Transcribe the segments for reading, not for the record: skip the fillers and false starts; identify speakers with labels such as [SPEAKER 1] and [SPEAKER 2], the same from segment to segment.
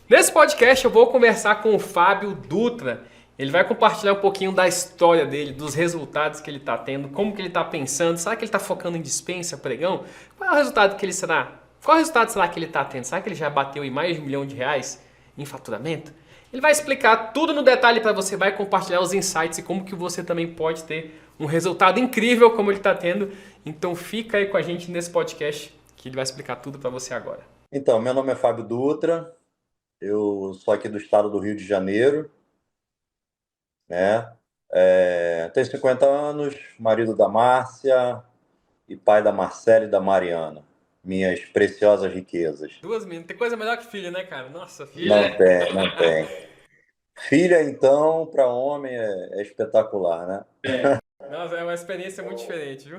[SPEAKER 1] Nesse podcast eu vou conversar com o Fábio Dutra. Ele vai compartilhar um pouquinho da história dele, dos resultados que ele está tendo, como que ele está pensando. Será que ele está focando em dispensa, pregão? Qual é o resultado que ele será? Qual é o resultado será que ele está tendo? Será que ele já bateu em mais de R$ 1 milhão em faturamento? Ele vai explicar tudo no detalhe para você, vai compartilhar os insights e como que você também pode ter um resultado incrível como ele está tendo. Então fica aí com a gente nesse podcast que ele vai explicar tudo para você agora.
[SPEAKER 2] Então, meu nome é Fábio Dutra, eu sou aqui do estado do Rio de Janeiro, né? Tenho 50 anos, marido da Márcia e pai da Marcela e da Mariana, minhas preciosas riquezas.
[SPEAKER 1] Duas meninas. Tem coisa melhor que filho, né, cara? Nossa, filho
[SPEAKER 2] Não
[SPEAKER 1] é.
[SPEAKER 2] tem, não tem. Filha, então, para homem é espetacular, né?
[SPEAKER 1] Nossa, é uma experiência muito diferente, viu?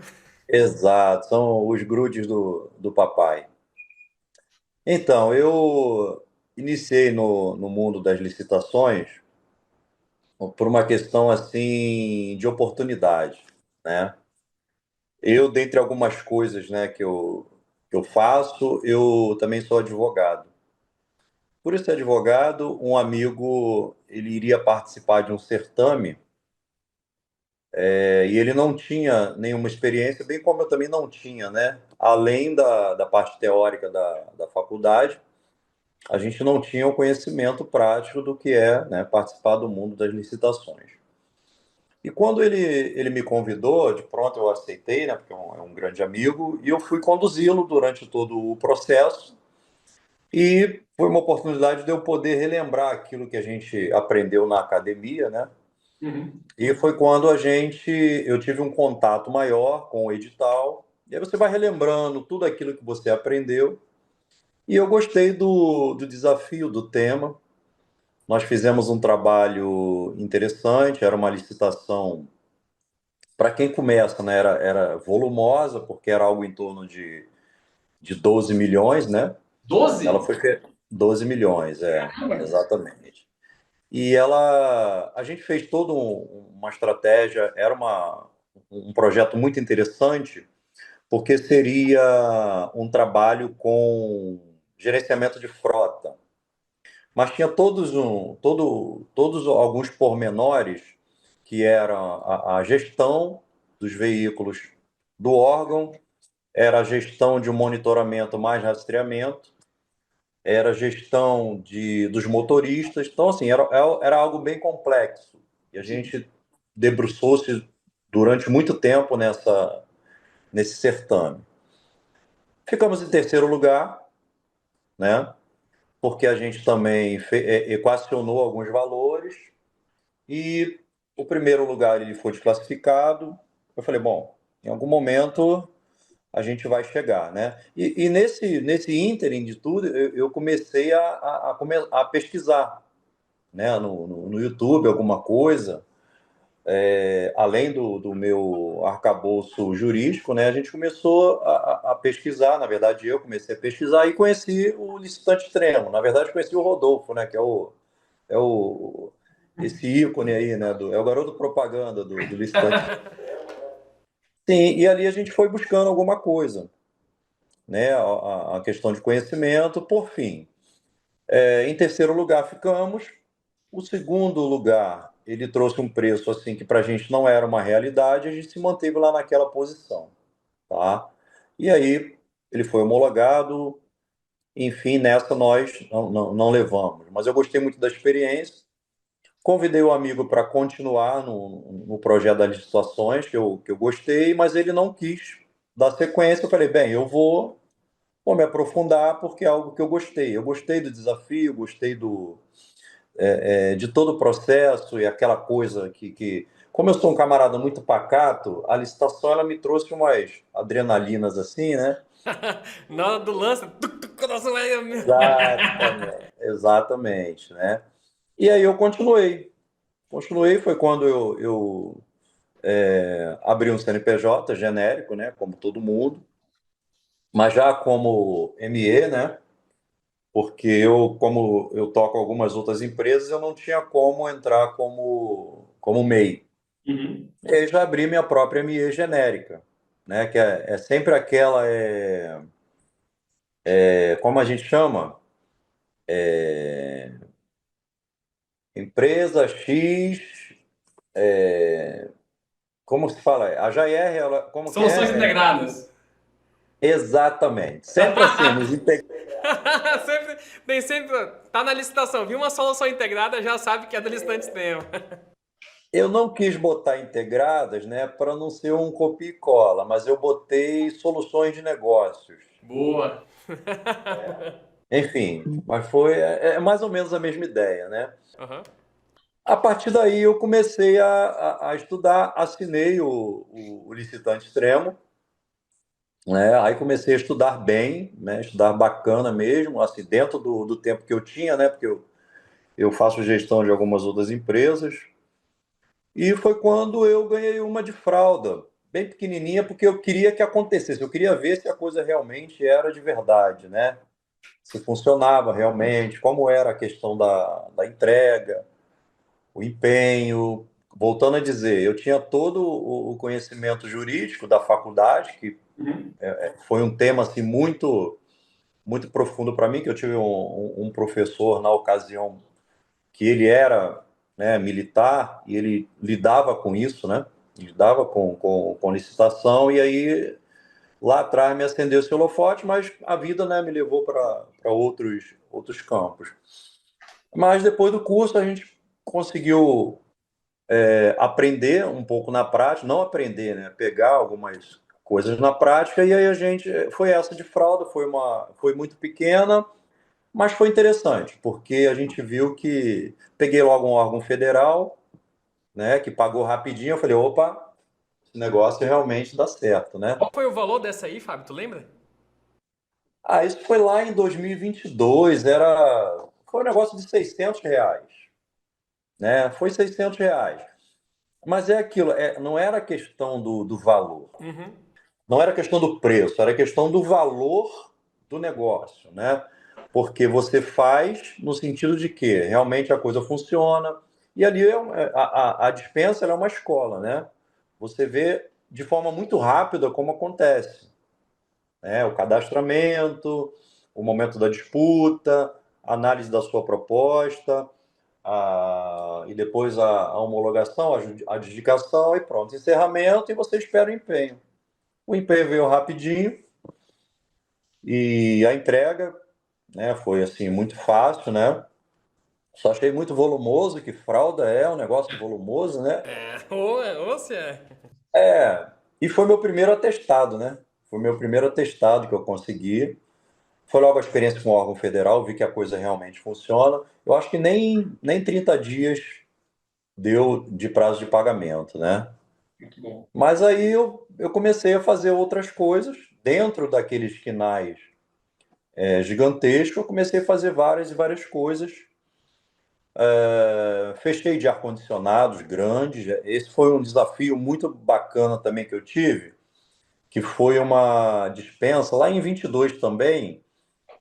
[SPEAKER 2] Exato, são os grudes do papai. Então, eu iniciei no mundo das licitações por uma questão assim de oportunidade, né? Eu, dentre algumas coisas, né, que eu faço, eu também sou advogado. Por ser advogado, um amigo, ele iria participar de um certame, e ele não tinha nenhuma experiência, bem como eu também não tinha, né? Além da parte teórica da faculdade, a gente não tinha o conhecimento prático do que é, né, participar do mundo das licitações. E quando ele me convidou, de pronto eu aceitei, né, porque é um grande amigo, e eu fui conduzi-lo durante todo o processo. E foi uma oportunidade de eu poder relembrar aquilo que a gente aprendeu na academia, né?
[SPEAKER 1] Uhum.
[SPEAKER 2] E foi quando eu tive um contato maior com o edital. E aí você vai relembrando tudo aquilo que você aprendeu. E eu gostei do desafio, do tema. Nós fizemos um trabalho interessante, era uma licitação para quem começa, né, era volumosa, porque era algo em torno de 12 milhões, né? Ela
[SPEAKER 1] 12?
[SPEAKER 2] foi feita 12 milhões,
[SPEAKER 1] Caramba!
[SPEAKER 2] exatamente. E a gente fez toda uma estratégia, um projeto muito interessante, porque seria um trabalho com gerenciamento de frota. Mas tinha todos alguns pormenores que eram a gestão dos veículos do órgão, era a gestão de um monitoramento mais rastreamento, era a gestão dos motoristas. Então, assim, era algo bem complexo. E a
[SPEAKER 1] Sim.
[SPEAKER 2] gente debruçou-se durante muito tempo nesse certame. Ficamos em terceiro lugar, né? Porque a gente também equacionou alguns valores e o primeiro lugar ele foi desclassificado. Eu falei, bom, em algum momento a gente vai chegar, né? E nesse ínterim de tudo, eu comecei a pesquisar, né? No YouTube, alguma coisa, além do meu arcabouço jurídico, né? A gente começou a pesquisar, na verdade eu comecei a pesquisar e conheci o licitante extremo. Na verdade conheci o Rodolfo, né? Que é o esse ícone aí, né? É o garoto propaganda do licitante. Sim, e ali a gente foi buscando alguma coisa, né? A questão de conhecimento, por fim. Em terceiro lugar ficamos. O segundo lugar, ele trouxe um preço assim que para a gente não era uma realidade, a gente se manteve lá naquela posição, tá? E aí ele foi homologado, enfim, nessa nós não levamos. Mas eu gostei muito da experiência. Convidei o amigo para continuar no projeto das licitações, que eu gostei, mas ele não quis dar sequência. Eu falei, bem, vou me aprofundar porque é algo que eu gostei. Eu gostei do desafio, gostei de todo o processo e aquela coisa como eu sou um camarada muito pacato, a licitação ela me trouxe umas adrenalinas assim, né?
[SPEAKER 1] Na hora do lance, coração é meu.
[SPEAKER 2] Exatamente, exatamente, né? E aí eu continuei, foi quando eu abri um CNPJ genérico, né? Como todo mundo, mas já como ME, né? Porque como eu toco algumas outras empresas, eu não tinha como entrar como MEI.
[SPEAKER 1] Uhum.
[SPEAKER 2] E aí já abri minha própria ME genérica, né? Que é sempre aquela, como a gente chama? Empresa X, é, como se fala? A JR, como que
[SPEAKER 1] Soluções
[SPEAKER 2] é?
[SPEAKER 1] integradas.
[SPEAKER 2] Exatamente. Sempre assim,
[SPEAKER 1] sempre, tem sempre. Tá na licitação, viu uma solução integrada, já sabe que é do licitante tema.
[SPEAKER 2] eu não quis botar integradas, né, para não ser um copia e cola, mas eu botei soluções de negócios.
[SPEAKER 1] Boa.
[SPEAKER 2] Enfim, mas é mais ou menos a mesma ideia, né?
[SPEAKER 1] Aham.
[SPEAKER 2] A partir daí eu comecei a estudar, assinei o licitante extremo, né? Aí comecei a estudar bem, né? Estudar bacana mesmo, assim, dentro do tempo que eu tinha, né? Porque eu faço gestão de algumas outras empresas. E foi quando eu ganhei uma de fralda, bem pequenininha, porque eu queria que acontecesse, eu queria ver se a coisa realmente era de verdade, né? Se funcionava realmente, como era a questão da entrega, o empenho. Voltando a dizer, eu tinha todo o conhecimento jurídico da faculdade, que foi um tema assim, muito profundo para mim, que eu tive um professor na ocasião que ele era, né, militar e ele lidava com isso, né? Lidava com licitação, e aí lá atrás me acendeu esse holofote, mas a vida, né, me levou para outros campos. Mas depois do curso a gente conseguiu aprender um pouco na prática, não aprender, né? Pegar algumas coisas na prática, e aí a gente foi essa de fralda, foi muito pequena, mas foi interessante, porque a gente viu que peguei logo um órgão federal, né, que pagou rapidinho, eu falei, opa, esse negócio realmente dá certo, né?
[SPEAKER 1] Qual foi o valor dessa aí, Fábio? Tu lembra?
[SPEAKER 2] Ah, isso foi lá em 2022, foi um negócio de R$ 600, né? Foi R$ 600. Mas é aquilo, não era questão do valor.
[SPEAKER 1] Uhum.
[SPEAKER 2] Não era questão do preço, era questão do valor do negócio, né? Porque você faz no sentido de que realmente a coisa funciona. E ali a dispensa ela é uma escola, né? Você vê de forma muito rápida como acontece, né? O cadastramento, o momento da disputa, a análise da sua proposta, e depois a homologação, a adjudicação e pronto, encerramento, e você espera o empenho. O empenho veio rapidinho e a entrega, né, foi assim muito fácil, né? Só achei muito volumoso, que fralda é um negócio volumoso, né?
[SPEAKER 1] É, ou se é.
[SPEAKER 2] E foi meu primeiro atestado, né? Foi meu primeiro atestado que eu consegui. Foi logo a experiência com o órgão federal, vi que a coisa realmente funciona. Eu acho que nem 30 dias deu de prazo de pagamento, né?
[SPEAKER 1] Muito bom.
[SPEAKER 2] Mas aí eu comecei a fazer outras coisas dentro daqueles quinais gigantescos. Eu comecei a fazer várias e várias coisas. Fechei de ar-condicionados grandes. Esse foi um desafio muito bacana também que eu tive, que foi uma dispensa lá em 22 também,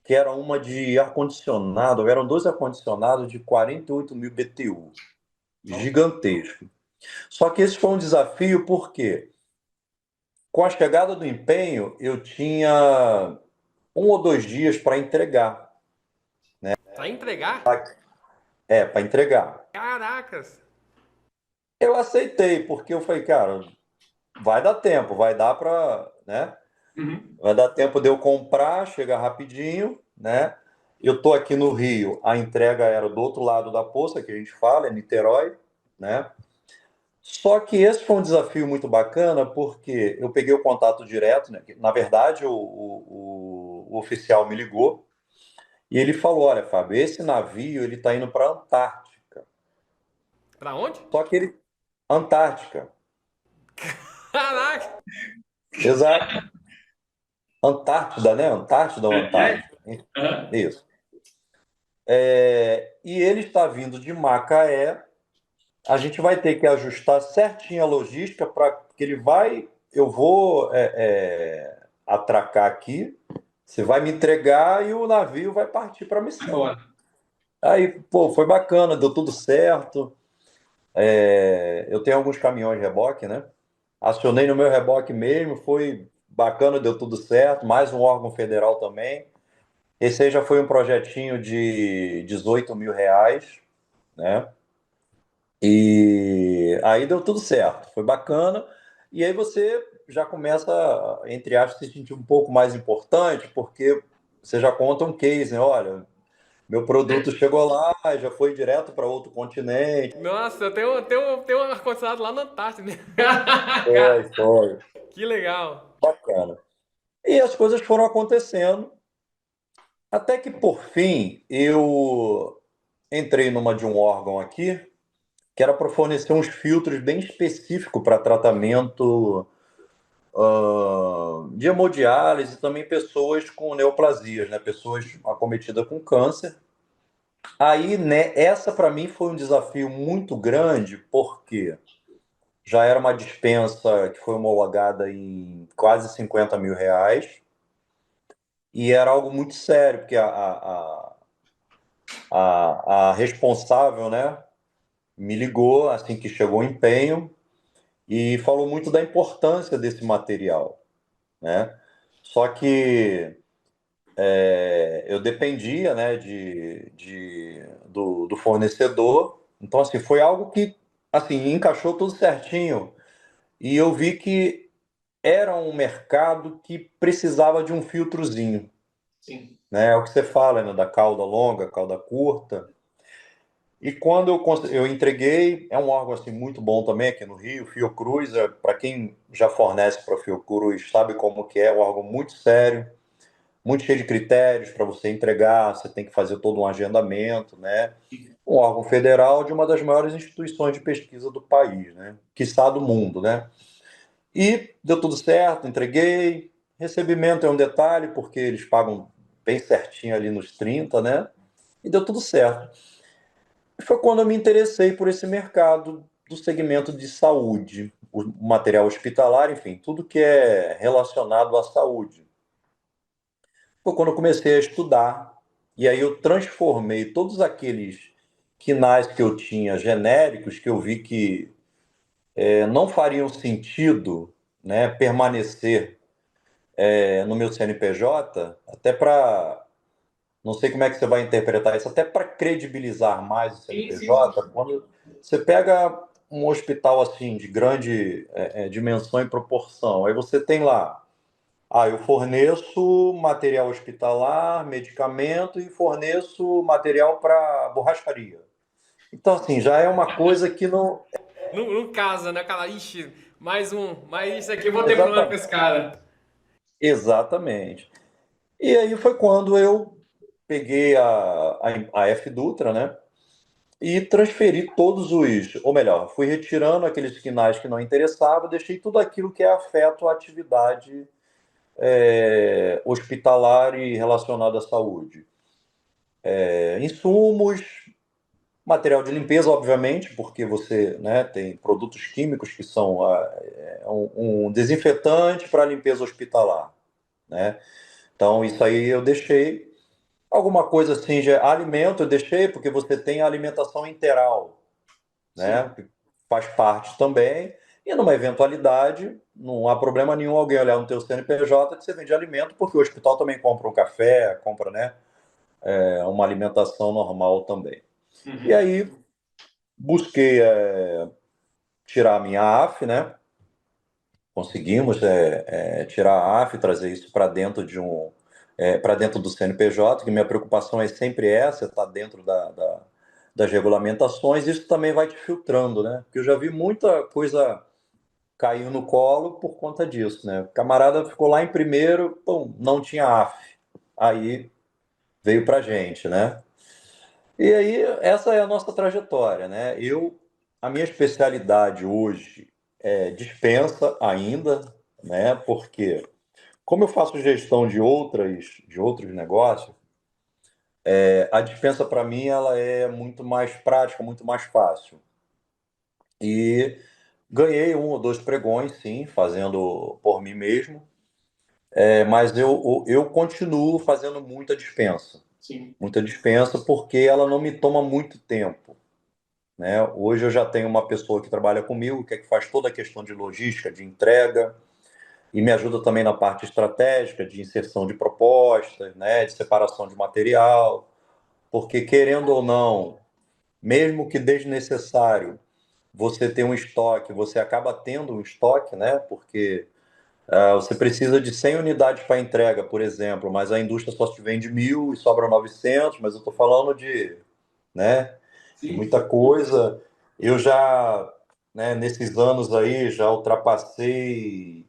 [SPEAKER 2] que era uma de ar-condicionado, eram dois ar-condicionados de 48 mil BTU, gigantesco. Só que esse foi um desafio porque, com a chegada do empenho, eu tinha 1 ou 2 dias para entregar.
[SPEAKER 1] Pra entregar?
[SPEAKER 2] Para entregar.
[SPEAKER 1] Caracas!
[SPEAKER 2] Eu aceitei, porque eu falei, cara, vai dar tempo, vai dar para, né?
[SPEAKER 1] Uhum.
[SPEAKER 2] Vai dar tempo de eu comprar, chegar rapidinho, né? Eu tô aqui no Rio, a entrega era do outro lado da poça, que a gente fala, é Niterói, né? Só que esse foi um desafio muito bacana, porque eu peguei o contato direto, né? Na verdade, o oficial me ligou e ele falou: Olha, Fábio, esse navio ele está indo para a Antártica.
[SPEAKER 1] Pra onde?
[SPEAKER 2] Só que ele. Antártica.
[SPEAKER 1] Caraca!
[SPEAKER 2] Exato. Antártida, né? Antártida ou Antártica?
[SPEAKER 1] Aham.
[SPEAKER 2] Isso. E ele está vindo de Macaé. A gente vai ter que ajustar certinho a logística para que ele vai. Eu vou atracar aqui. Você vai me entregar e o navio vai partir para a missão.
[SPEAKER 1] Embora.
[SPEAKER 2] Aí, pô, foi bacana, deu tudo certo. Eu tenho alguns caminhões de reboque, né? Acionei no meu reboque mesmo, foi bacana, deu tudo certo. Mais um órgão federal também. Esse aí já foi um projetinho de R$ 18 mil, né? E aí deu tudo certo, foi bacana. E aí você já começa, entre aspas, a se sentir um pouco mais importante, porque você já conta um case, né? Olha, meu produto chegou lá, já foi direto para outro continente.
[SPEAKER 1] Nossa, eu tenho um ar-condicionado lá na Antártida.
[SPEAKER 2] Foi, foi.
[SPEAKER 1] Que legal.
[SPEAKER 2] Bacana. E as coisas foram acontecendo, até que por fim eu entrei numa de um órgão aqui, que era para fornecer uns filtros bem específicos para tratamento de hemodiálise e também pessoas com neoplasias, né? Pessoas acometidas com câncer. Aí, né, essa para mim foi um desafio muito grande, porque já era uma dispensa que foi homologada em quase R$ 50.000, e era algo muito sério, porque a responsável, né, me ligou assim que chegou o empenho e falou muito da importância desse material, né? Só que eu dependia, né, do fornecedor. Então, assim, foi algo que, assim, encaixou tudo certinho. E eu vi que era um mercado que precisava de um filtrozinho,
[SPEAKER 1] Sim.
[SPEAKER 2] né? É o que você fala, né, da cauda longa, cauda curta. E quando eu entreguei, é um órgão assim muito bom também aqui no Rio, Fiocruz, para quem já fornece para Fiocruz, sabe como que é um órgão muito sério, muito cheio de critérios para você entregar, você tem que fazer todo um agendamento, né? Um órgão federal de uma das maiores instituições de pesquisa do país, né? Quiçá do mundo, né? E deu tudo certo, entreguei. Recebimento é um detalhe, porque eles pagam bem certinho ali nos 30, né? E deu tudo certo. E foi quando eu me interessei por esse mercado do segmento de saúde, o material hospitalar, enfim, tudo que é relacionado à saúde. Foi quando eu comecei a estudar, e aí eu transformei todos aqueles quinais que eu tinha genéricos, que eu vi que não fariam sentido, né, permanecer no meu CNPJ, até para, não sei como é que você vai interpretar isso, até para credibilizar mais o
[SPEAKER 1] Sim, sim, sim.
[SPEAKER 2] CNPJ, quando você pega um hospital assim de grande dimensão e proporção, aí você tem lá, eu forneço material hospitalar, medicamento e forneço material para borracharia. Então, assim, já é uma coisa que não.
[SPEAKER 1] Não casa, né? Aquela, ixi, mais isso aqui eu vou ter problema com
[SPEAKER 2] Exatamente.
[SPEAKER 1] esse cara.
[SPEAKER 2] Exatamente. E aí foi quando eu peguei a F Dutra, né? E transferi todos os, ou melhor, fui retirando aqueles quinais que não interessavam, deixei tudo aquilo que é afeto à atividade hospitalar e relacionado à saúde. Insumos, material de limpeza, obviamente, porque você, né, tem produtos químicos que são um desinfetante para limpeza hospitalar, né? Então, isso aí eu deixei. Alguma coisa assim, alimento eu deixei, porque você tem a alimentação integral,
[SPEAKER 1] Sim.
[SPEAKER 2] né? Que faz parte também. E numa eventualidade, não há problema nenhum alguém olhar no teu CNPJ que você vende alimento, porque o hospital também compra um café, compra, né, uma alimentação normal também. E
[SPEAKER 1] Uhum.
[SPEAKER 2] aí busquei tirar a minha AF, né? Conseguimos tirar a AF, trazer isso para dentro para dentro do CNPJ, que minha preocupação é sempre essa, estar dentro das regulamentações. Isso também vai te filtrando, né? Porque eu já vi muita coisa caiu no colo por conta disso, né? O camarada ficou lá em primeiro, pum, não tinha AF. Aí veio pra gente, né? E aí essa é a nossa trajetória, né? A minha especialidade hoje é dispensa ainda, né? Porque como eu faço gestão de outros negócios, a dispensa para mim ela é muito mais prática, muito mais fácil. E ganhei um ou dois pregões, sim, fazendo por mim mesmo. Mas eu continuo fazendo
[SPEAKER 1] Sim.
[SPEAKER 2] muita dispensa, porque ela não me toma muito tempo, né? Hoje eu já tenho uma pessoa que trabalha comigo, que faz toda a questão de logística, de entrega, e me ajuda também na parte estratégica, de inserção de propostas, né? De separação de material, porque querendo ou não, mesmo que desnecessário, você tem um estoque, você acaba tendo um estoque, né? Porque você precisa de 100 unidades para entrega, por exemplo, mas a indústria só te vende 1.000 e sobra 900, mas eu estou falando de, né, de
[SPEAKER 1] Sim.
[SPEAKER 2] muita coisa. Eu já, né, nesses anos aí, já ultrapassei,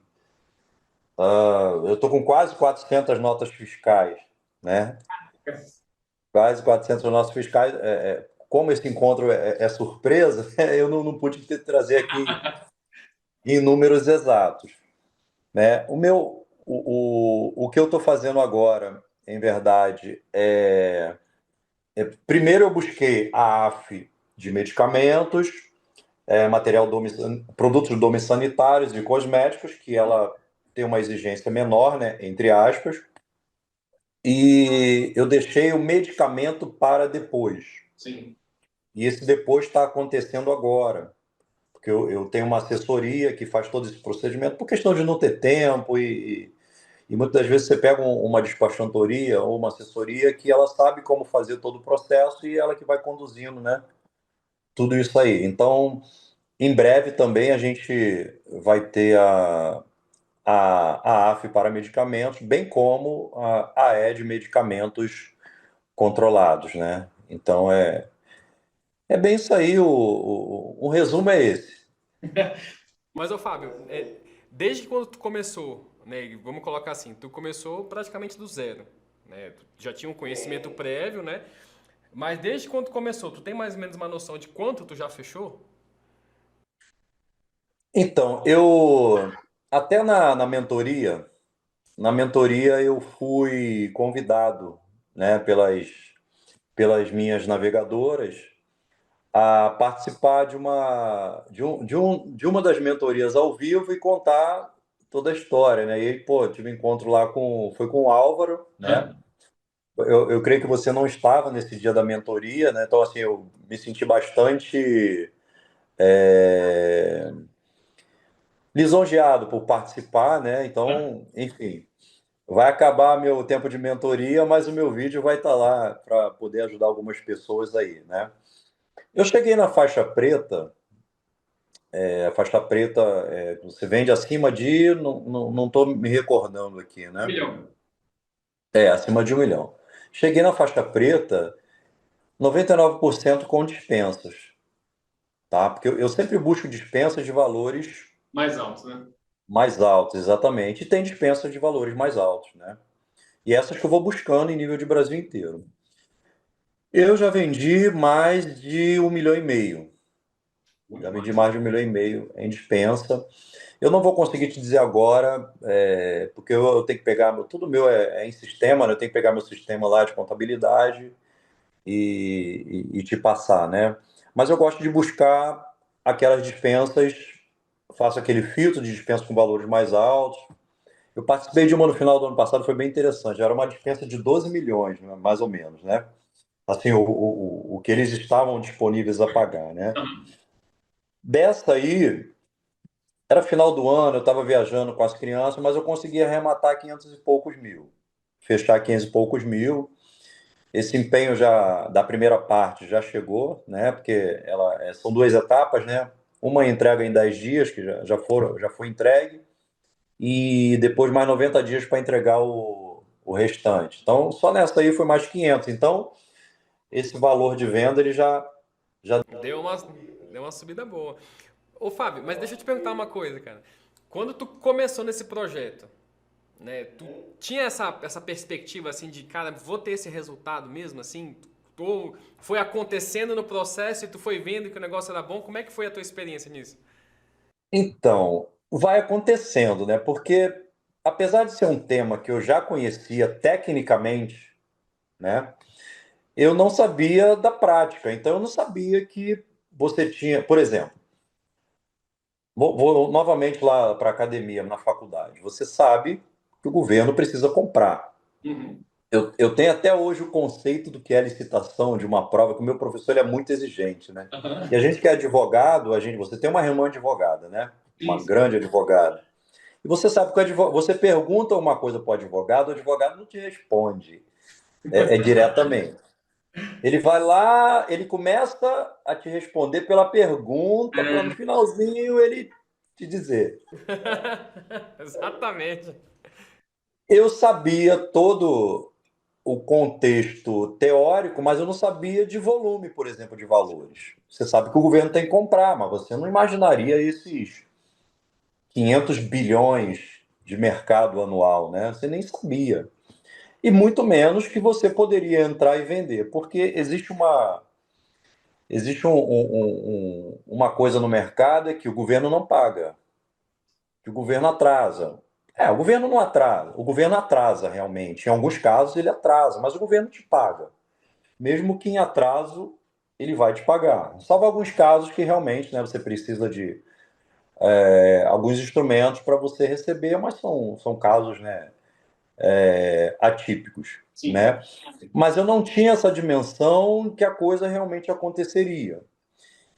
[SPEAKER 2] eu estou com quase 400 notas fiscais, né? Quase 400 notas fiscais. Como esse encontro é surpresa, eu não pude trazer aqui em números exatos, né? O que eu estou fazendo agora, em verdade, primeiro eu busquei a AF de medicamentos, produtos domissanitários e cosméticos, que ela tem uma exigência menor, né, entre aspas, e eu deixei o medicamento para depois.
[SPEAKER 1] Sim.
[SPEAKER 2] E esse depois está acontecendo agora, porque eu tenho uma assessoria que faz todo esse procedimento, por questão de não ter tempo e muitas das vezes você pega uma despachantoria ou uma assessoria que ela sabe como fazer todo o processo e ela que vai conduzindo, né? Tudo isso aí. Então, em breve também a gente vai ter a AF para medicamentos, bem como a AE de medicamentos controlados, né? Então, é bem isso aí. Um resumo é esse.
[SPEAKER 1] Mas, ô Fábio, desde quando tu começou, né? Vamos colocar assim, tu começou praticamente do zero, né? Tu já tinha um conhecimento prévio, né? Mas desde quando tu começou, tu tem mais ou menos uma noção de quanto tu já fechou?
[SPEAKER 2] Então, eu até na mentoria eu fui convidado, né, pelas minhas navegadoras a participar de uma das mentorias ao vivo e contar toda a história, né? E aí, pô, tive um encontro lá foi com o Álvaro, né? Eu creio que você não estava nesse dia da mentoria, né? Então, assim, eu me senti bastante é, lisonjeado por participar, né? Então, enfim, vai acabar meu tempo de mentoria, mas o meu vídeo vai estar lá para poder ajudar algumas pessoas aí, né? Eu cheguei na faixa preta. A faixa preta, você vende acima de, não estou me recordando aqui,
[SPEAKER 1] Um
[SPEAKER 2] né?
[SPEAKER 1] milhão.
[SPEAKER 2] Acima de 1 milhão. Cheguei na faixa preta, 99% com dispensas, tá? Porque eu sempre busco dispensas de valores
[SPEAKER 1] Mais alto, né?
[SPEAKER 2] mais altos, exatamente, e tem dispensas de valores mais altos, né? E essas que eu vou buscando em nível de Brasil inteiro. Eu já vendi mais de 1,5 milhão. Já
[SPEAKER 1] Muito
[SPEAKER 2] vendi
[SPEAKER 1] mais.
[SPEAKER 2] mais de 1,5 milhão em dispensa. Eu não vou conseguir te dizer agora, porque eu tenho que pegar, tudo meu é em sistema, né? Eu tenho que pegar meu sistema lá de contabilidade e te passar, né? Mas eu gosto de buscar aquelas dispensas, faço aquele filtro de dispensa com valores mais altos. Eu participei de uma no final do ano passado, foi bem interessante. Era uma dispensa de 12 milhões, né? Mais ou menos, né? Assim, o que eles estavam disponíveis a pagar, né? Dessa aí, era final do ano, eu estava viajando com as crianças, mas eu consegui arrematar 500 e poucos mil. Fechar 500 e poucos mil. Esse empenho já da primeira parte já chegou, né? Porque são duas etapas, né? Uma entrega em 10 dias, que já foi entregue, e depois mais 90 dias para entregar o restante. Então, só nessa aí foi mais de 500. Então, esse valor de venda ele já.
[SPEAKER 1] Deu uma, deu uma subida boa. Ô Fábio, mas deixa eu te perguntar uma coisa, cara. Quando tu começou nesse projeto, né? Tu tinha essa perspectiva assim de, cara, vou ter esse resultado mesmo, assim? Tu foi acontecendo no processo e tu foi vendo que o negócio era bom. Como é que foi a tua experiência nisso?
[SPEAKER 2] Então, vai acontecendo, né? Porque apesar de ser um tema que eu já conhecia tecnicamente, né? Eu não sabia da prática. Então, eu não sabia que você tinha, por exemplo, vou novamente lá para a academia, na faculdade. Você sabe que o governo precisa comprar.
[SPEAKER 1] Uhum.
[SPEAKER 2] Eu tenho até hoje o conceito do que é licitação de uma prova, que o meu professor ele é muito exigente, né? E a gente que é advogado, você tem uma irmã advogada, né? Uma
[SPEAKER 1] Isso.
[SPEAKER 2] grande advogada. E você sabe que você pergunta uma coisa para o advogado não te responde diretamente. Ele vai lá, ele começa a te responder pela pergunta, para no finalzinho ele te dizer.
[SPEAKER 1] Exatamente.
[SPEAKER 2] Eu sabia todo o contexto teórico, mas eu não sabia de volume, por exemplo, de valores. Você sabe que o governo tem que comprar, mas você não imaginaria esses 500 bilhões de mercado anual, né? Você nem sabia. E muito menos que você poderia entrar e vender, porque existe uma coisa no mercado é que o governo não paga, que o governo atrasa. O governo não atrasa, o governo atrasa realmente. Em alguns casos ele atrasa, mas o governo te paga. Mesmo que em atraso, ele vai te pagar. Salvo alguns casos que realmente, né, você precisa de alguns instrumentos para você receber, mas são casos, né, atípicos.
[SPEAKER 1] Sim.
[SPEAKER 2] Né? Mas eu não tinha essa dimensão que a coisa realmente aconteceria.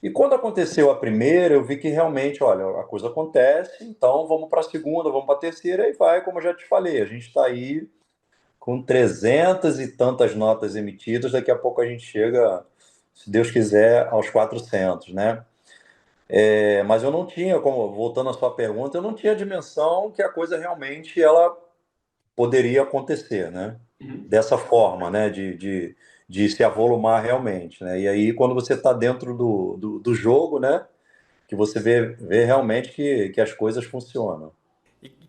[SPEAKER 2] E quando aconteceu a primeira, eu vi que realmente, olha, a coisa acontece, então vamos para a segunda, vamos para a terceira, e vai, como eu já te falei, a gente está aí com 300 e tantas notas emitidas, daqui a pouco a gente chega, se Deus quiser, aos 400, né? Mas eu não tinha, como voltando à sua pergunta, eu não tinha dimensão que a coisa realmente ela poderia acontecer, né?
[SPEAKER 1] Uhum.
[SPEAKER 2] Dessa forma, né? De se avolumar realmente, né? E aí, quando você está dentro do jogo, né? Que você vê realmente que as coisas funcionam.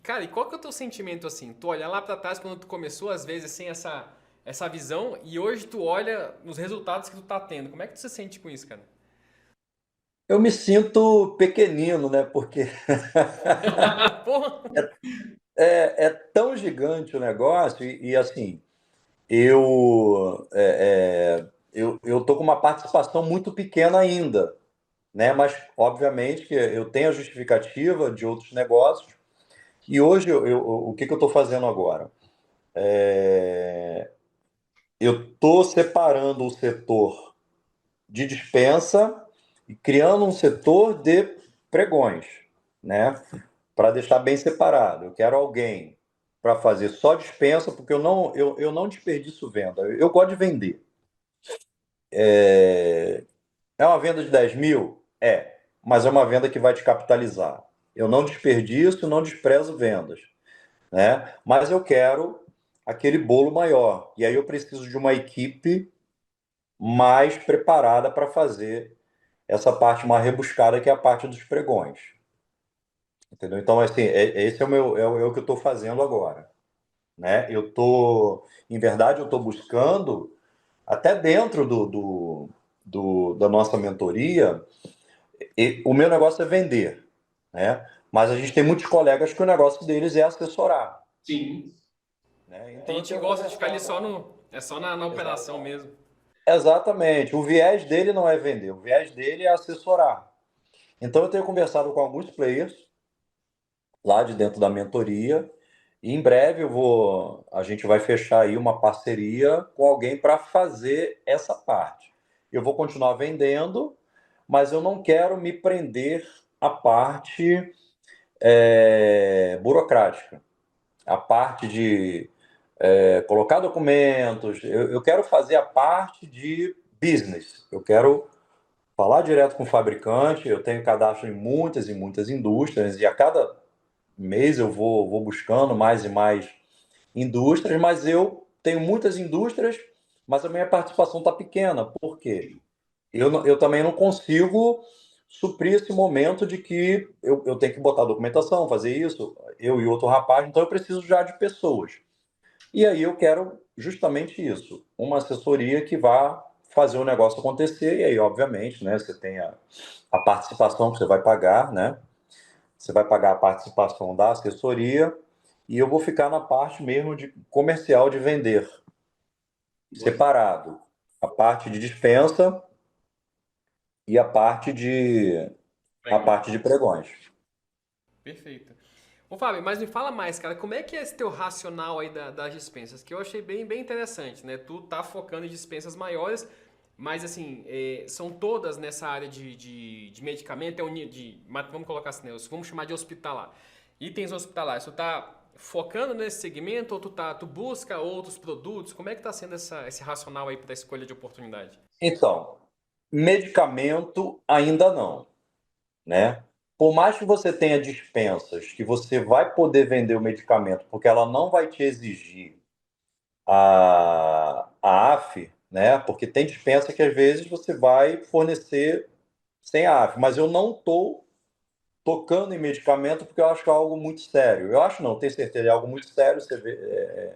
[SPEAKER 1] Cara, e qual que é o teu sentimento assim? Tu olha lá pra trás quando tu começou, às vezes, sem essa visão, e hoje tu olha nos resultados que tu tá tendo. Como é que tu se sente com isso, cara?
[SPEAKER 2] Eu me sinto pequenino, né? Porque
[SPEAKER 1] Porra!
[SPEAKER 2] é tão gigante o negócio e assim, eu tô com uma participação muito pequena ainda, né? Mas obviamente que eu tenho a justificativa de outros negócios e hoje o que que eu estou fazendo agora? Eu estou separando o setor de dispensa e criando um setor de pregões, né? Para deixar bem separado. Eu quero alguém para fazer só dispensa, porque eu não desperdiço venda. Eu gosto de vender. É uma venda de 10 mil? Mas é uma venda que vai te capitalizar. Eu não desperdiço, não desprezo vendas, né? Mas eu quero aquele bolo maior. E aí eu preciso de uma equipe mais preparada para fazer essa parte mais rebuscada, que é a parte dos pregões. Entendeu? Então, assim, esse é o que eu estou fazendo agora, né? Em verdade, eu estou buscando, até dentro da nossa mentoria, o meu negócio é vender, né? Mas a gente tem muitos colegas que o negócio deles é assessorar,
[SPEAKER 1] Sim.
[SPEAKER 2] né?
[SPEAKER 1] Tem
[SPEAKER 2] Então eu
[SPEAKER 1] gente que
[SPEAKER 2] tenho
[SPEAKER 1] gosta de ficar ali
[SPEAKER 2] conversado.
[SPEAKER 1] só no. É só na operação mesmo.
[SPEAKER 2] Exatamente. O viés dele não é vender, o viés dele é assessorar. Então eu tenho conversado com alguns players lá de dentro da mentoria. E em breve a gente vai fechar aí uma parceria com alguém para fazer essa parte. Eu vou continuar vendendo, mas eu não quero me prender à parte burocrática, a parte de colocar documentos. Eu quero fazer a parte de business. Eu quero falar direto com o fabricante. Eu tenho cadastro em muitas e muitas indústrias e a cada mês eu vou buscando mais e mais indústrias, mas eu tenho muitas indústrias, mas a minha participação está pequena. Por quê? Eu também não consigo suprir esse momento de que eu tenho que botar documentação, fazer isso, eu e outro rapaz, então eu preciso já de pessoas. E aí eu quero justamente isso, uma assessoria que vá fazer o negócio acontecer, e aí, obviamente, né, você tem a participação que você vai pagar, né? Você vai pagar a participação da assessoria e eu vou ficar na parte mesmo de comercial de vender, separado. A parte de dispensa e a
[SPEAKER 1] Legal.
[SPEAKER 2] parte de pregões.
[SPEAKER 1] Perfeito. Ô Fábio, mas me fala mais, cara, como é que é esse teu racional aí das dispensas? Que eu achei bem interessante, né? Tu tá focando em dispensas maiores, mas assim, são todas nessa área de medicamento, vamos colocar assim, né? Vamos chamar de hospitalar. Itens hospitalares, tu tá focando nesse segmento ou tu busca outros produtos? Como é que está sendo esse racional aí para a escolha de oportunidade?
[SPEAKER 2] Então, medicamento ainda não, né? Por mais que você tenha dispensas que você vai poder vender o medicamento, porque ela não vai te exigir a AF, né? Porque tem dispensa que às vezes você vai fornecer sem a AF, mas eu não estou tocando em medicamento porque eu acho que é algo muito sério. Eu acho não, tenho certeza, é algo muito sério. Você vê,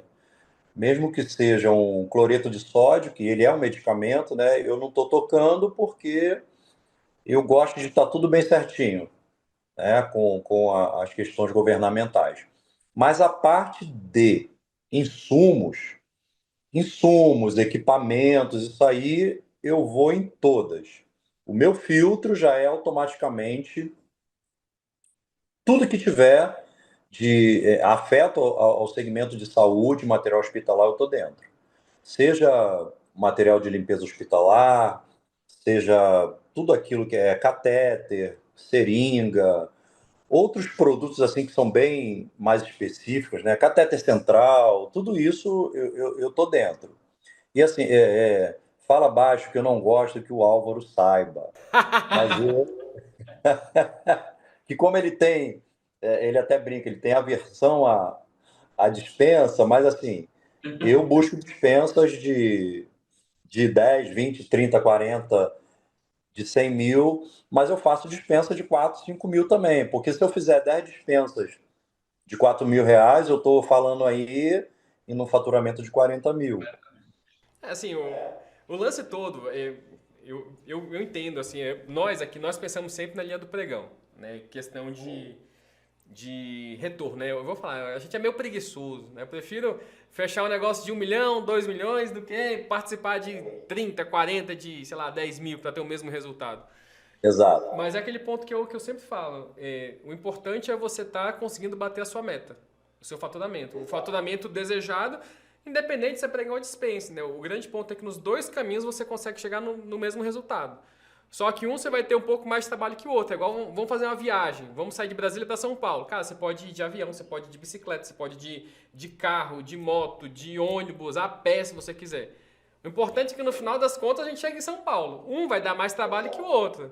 [SPEAKER 2] mesmo que seja um cloreto de sódio, que ele é um medicamento, né? Eu não estou tocando porque eu gosto de estar tudo bem certinho, né? Com as questões governamentais. Mas a parte de insumos, equipamentos, isso aí eu vou em todas. O meu filtro já é automaticamente tudo que tiver de afeto ao segmento de saúde, material hospitalar, eu estou dentro. Seja material de limpeza hospitalar, seja tudo aquilo que é catéter, seringa, outros produtos assim que são bem mais específicos, né? Catéter central, tudo isso eu tô dentro. E assim, fala baixo que eu não gosto que o Álvaro saiba, mas que como ele tem, ele até brinca, ele tem aversão à dispensa, mas assim, eu busco dispensas de 10, 20, 30, 40, de 100 mil, mas eu faço dispensa de 4, 5 mil também, porque se eu fizer 10 dispensas de 4 mil reais, eu estou falando aí em um faturamento de 40 mil.
[SPEAKER 1] É, assim, o lance todo, eu entendo, assim, nós aqui, nós pensamos sempre na linha do pregão, né? Questão de retorno, né? Eu vou falar, a gente é meio preguiçoso, né? Eu prefiro fechar um negócio de 1 milhão, 2 milhões do que participar de 30, 40, de, sei lá, 10 mil para ter o mesmo resultado.
[SPEAKER 2] Exato.
[SPEAKER 1] Mas é aquele ponto que eu sempre falo. O importante é você estar conseguindo bater a sua meta, o seu faturamento. O faturamento desejado, independente se é pregar ou dispense. Né? O grande ponto é que nos dois caminhos você consegue chegar no mesmo resultado. Só que um você vai ter um pouco mais de trabalho que o outro. É igual, vamos fazer uma viagem. Vamos sair de Brasília para São Paulo. Cara, você pode ir de avião, você pode ir de bicicleta, você pode ir de carro, de moto, de ônibus, a pé, se você quiser. O importante é que no final das contas a gente chegue em São Paulo. Um vai dar mais trabalho que o outro.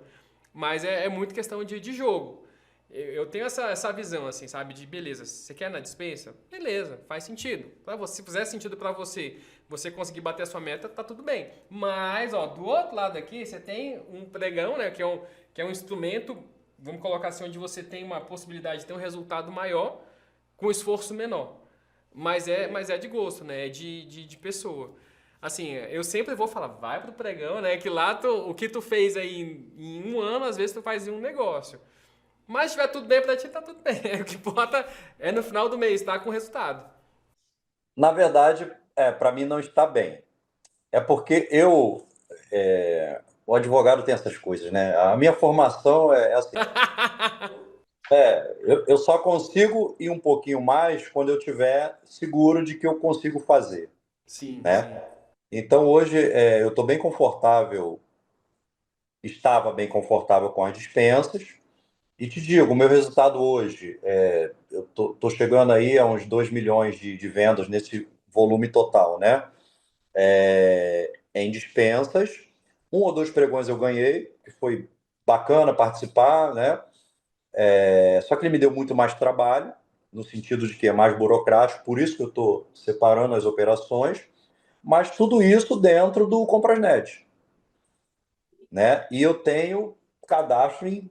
[SPEAKER 1] Mas é muito questão de jogo. Eu tenho essa visão, assim, sabe? De beleza, você quer na dispensa? Beleza, faz sentido. Pra você, se fizer sentido pra você, você conseguir bater a sua meta, tá tudo bem. Mas, ó, do outro lado aqui, você tem um pregão, né? Que é um instrumento, vamos colocar assim, onde você tem uma possibilidade de ter um resultado maior com esforço menor. Mas é de gosto, né? É de pessoa. Assim, eu sempre vou falar, vai pro pregão, né? Que lá o que tu fez aí em 1 ano, às vezes tu faz em um negócio. Mas se tiver tudo bem pra ti, tá tudo bem. O que importa é no final do mês, tá com o resultado.
[SPEAKER 2] Na verdade, para mim não está bem. É porque o advogado tem essas coisas, né? A minha formação é assim. Eu só consigo ir um pouquinho mais quando eu tiver seguro de que eu consigo fazer,
[SPEAKER 1] Sim, sim.
[SPEAKER 2] né? Então hoje eu estou bem confortável, estava bem confortável com as dispensas. E te digo, o meu resultado hoje, eu tô chegando aí a uns 2 milhões de vendas nesse volume total, né? Em dispensas. Um ou dois pregões eu ganhei, que foi bacana participar, né? Só que ele me deu muito mais trabalho, no sentido de que é mais burocrático, por isso que eu estou separando as operações, mas tudo isso dentro do Comprasnet, né? E eu tenho cadastro em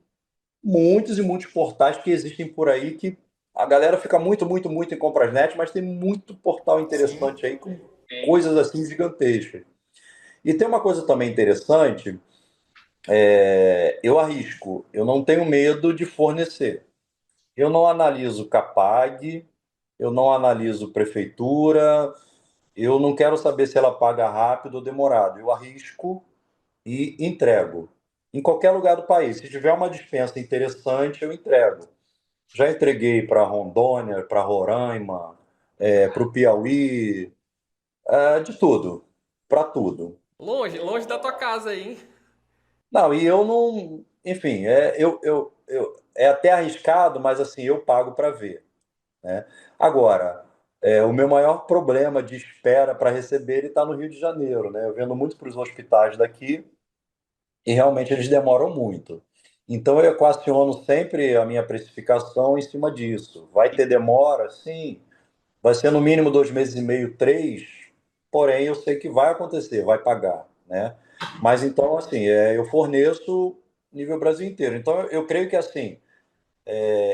[SPEAKER 2] muitos e muitos portais que existem por aí que a galera fica muito, muito, muito em Comprasnet, mas tem muito portal
[SPEAKER 1] Sim.
[SPEAKER 2] interessante aí com coisas assim gigantescas. E tem uma coisa também interessante, eu arrisco, eu não tenho medo de fornecer. Eu não analiso Capag, eu não analiso prefeitura, eu não quero saber se ela paga rápido ou demorado. Eu arrisco e entrego. Em qualquer lugar do país. Se tiver uma dispensa interessante, eu entrego. Já entreguei para Rondônia, para Roraima, para o Piauí, de tudo, para tudo.
[SPEAKER 1] Longe, longe da tua casa aí, hein?
[SPEAKER 2] Não, e eu não. Enfim, é até arriscado, mas assim, eu pago para ver. né? Agora, o meu maior problema de espera para receber ele está no Rio de Janeiro, né? Eu vendo muito para os hospitais daqui e realmente eles demoram muito. Então eu equaciono sempre a minha precificação em cima disso. Vai ter demora? Sim. Vai ser no mínimo 2 meses e meio, três, porém eu sei que vai acontecer, vai pagar, né? Mas então, assim, eu forneço nível Brasil inteiro. Então eu creio que, assim,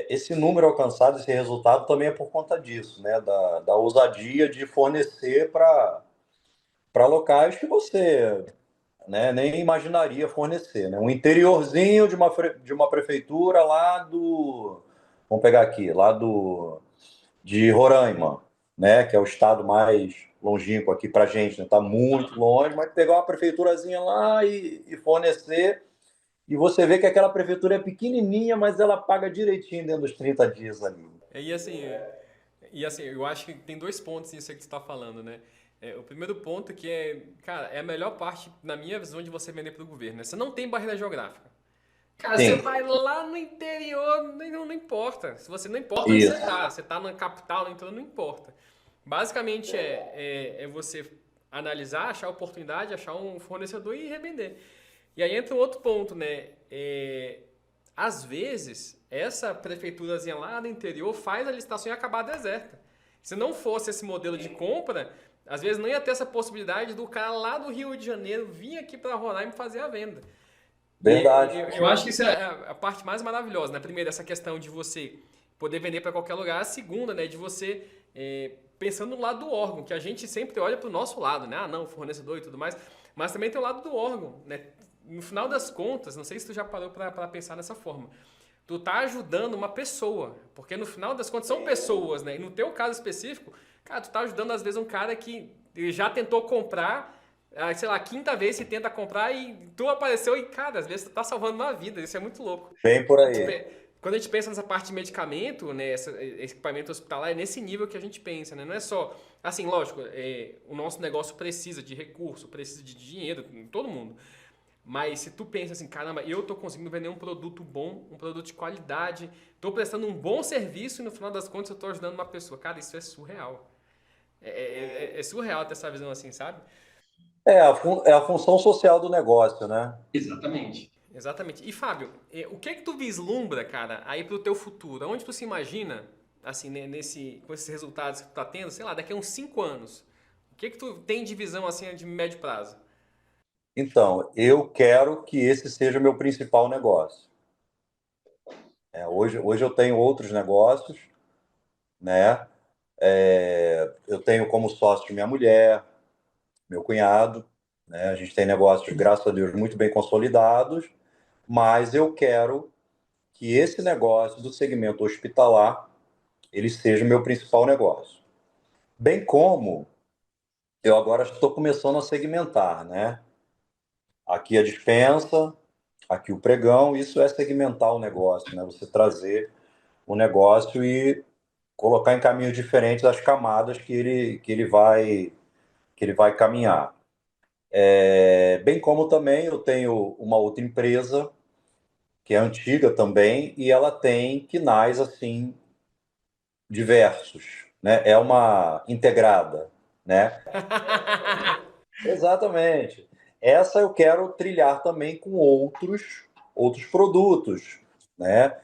[SPEAKER 2] esse número alcançado, esse resultado também é por conta disso, né? Da ousadia de fornecer para locais que você, né, nem imaginaria fornecer, né? Um interiorzinho de uma prefeitura lá do, vamos pegar aqui, lá de Roraima, né, que é o estado mais longínquo aqui para a gente, né? Tá muito longe, mas pegar uma prefeiturazinha lá e fornecer, e você vê que aquela prefeitura é pequenininha, mas ela paga direitinho dentro dos 30 dias ali.
[SPEAKER 1] É, e assim, eu acho que tem dois pontos nisso aí que você está falando, né? O primeiro ponto que cara, é a melhor parte, na minha visão, de você vender para o governo, né? Você não tem barreira geográfica. Cara, você
[SPEAKER 2] Sim,
[SPEAKER 1] vai lá no interior, não importa. Se você não importa onde
[SPEAKER 2] isso.
[SPEAKER 1] você tá na capital, no interior, não importa. Basicamente é você analisar, achar oportunidade, achar um fornecedor e revender. E aí entra um outro ponto, né? Às vezes, essa prefeiturazinha lá do interior faz a licitação e acabar deserta. Se não fosse esse modelo de compra, às vezes não ia ter essa possibilidade do cara lá do Rio de Janeiro vir aqui para Roraima fazer a venda. E
[SPEAKER 2] Verdade.
[SPEAKER 1] eu acho que isso é a parte mais maravilhosa, né? Primeiro, essa questão de você poder vender para qualquer lugar. A segunda, né? De você pensando no lado do órgão, que a gente sempre olha para o nosso lado, né? Ah, não, fornecedor e tudo mais. Mas também tem o lado do órgão, né? No final das contas, não sei se tu já parou para pensar dessa forma. Tu tá ajudando uma pessoa, porque no final das contas são pessoas, né? E no teu caso específico, cara, tu tá ajudando às vezes um cara que já tentou comprar, sei lá, a quinta vez que tenta comprar e tu apareceu e, cara, às vezes tu tá salvando uma vida, isso é muito louco.
[SPEAKER 2] Bem por aí.
[SPEAKER 1] Quando a gente pensa nessa parte de medicamento, né, esse equipamento hospitalar, é nesse nível que a gente pensa, né? Não é só, assim, lógico, o nosso negócio precisa de recurso, precisa de dinheiro, todo mundo. Mas se tu pensa assim, caramba, eu tô conseguindo vender um produto bom, um produto de qualidade, tô prestando um bom serviço e no final das contas eu tô ajudando uma pessoa. Cara, isso é surreal. É surreal ter essa visão assim, sabe?
[SPEAKER 2] É a função social do negócio, né?
[SPEAKER 1] Exatamente. Exatamente. E Fábio, o que é que tu vislumbra, cara, aí pro teu futuro? Onde tu se imagina, assim, né, com esses resultados que tu tá tendo, sei lá, daqui a uns 5 anos? O que é que tu tem de visão, assim, de médio prazo?
[SPEAKER 2] Então, eu quero que esse seja o meu principal negócio. Hoje eu tenho outros negócios, né? Eu tenho como sócio minha mulher, meu cunhado, né? A gente tem negócios, graças a Deus, muito bem consolidados, mas eu quero que esse negócio do segmento hospitalar ele seja o meu principal negócio. Bem como eu agora estou começando a segmentar, né? Aqui a dispensa, aqui o pregão, isso é segmentar o negócio, né? Você trazer o negócio e colocar em caminhos diferentes as camadas que ele vai caminhar. Bem como também eu tenho uma outra empresa que é antiga também e ela tem quinais assim diversos, né? É uma integrada, né? Exatamente. Essa eu quero trilhar também com outros produtos, né?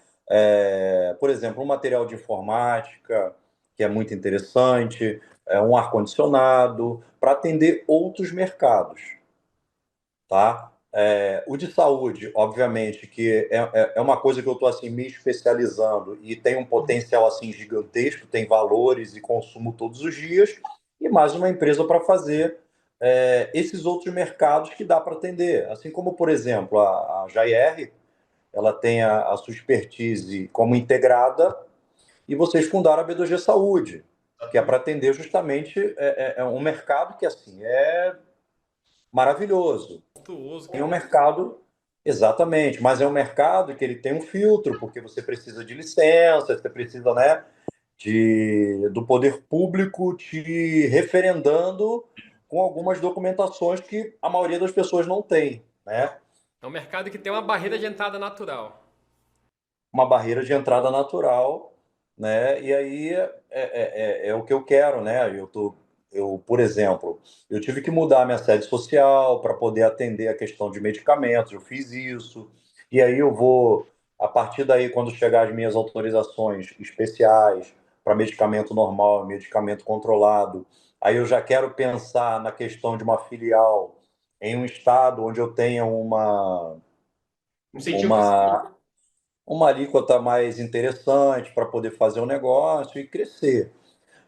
[SPEAKER 2] Por exemplo, um material de informática que é muito interessante, um ar-condicionado para atender outros mercados, tá? O de saúde, obviamente, que é uma coisa que eu estou assim me especializando e tem um potencial assim gigantesco, tem valores e consumo todos os dias, e mais uma empresa para fazer esses outros mercados que dá para atender. Assim como, por exemplo, a JR, ela tem a sua expertise como integrada, e vocês fundaram a B2G Saúde, que é para atender justamente um mercado que assim é maravilhoso.
[SPEAKER 1] Monstruoso,
[SPEAKER 2] Tem um
[SPEAKER 1] cara.
[SPEAKER 2] mercado, exatamente, mas é um mercado que ele tem um filtro, porque você precisa de licença, você precisa, né, do poder público te referendando com algumas documentações que a maioria das pessoas não tem, né?
[SPEAKER 1] É um mercado que tem uma barreira de entrada natural.
[SPEAKER 2] Uma barreira de entrada natural. né? E aí é o que eu quero, né? Por exemplo, eu tive que mudar minha sede social para poder atender a questão de medicamentos, eu fiz isso, e aí eu vou, a partir daí, quando chegar as minhas autorizações especiais para medicamento normal, medicamento controlado, aí eu já quero pensar na questão de uma filial em um estado onde eu tenha
[SPEAKER 1] Incentivo fiscal.
[SPEAKER 2] uma uma alíquota mais interessante para poder fazer o negócio e crescer.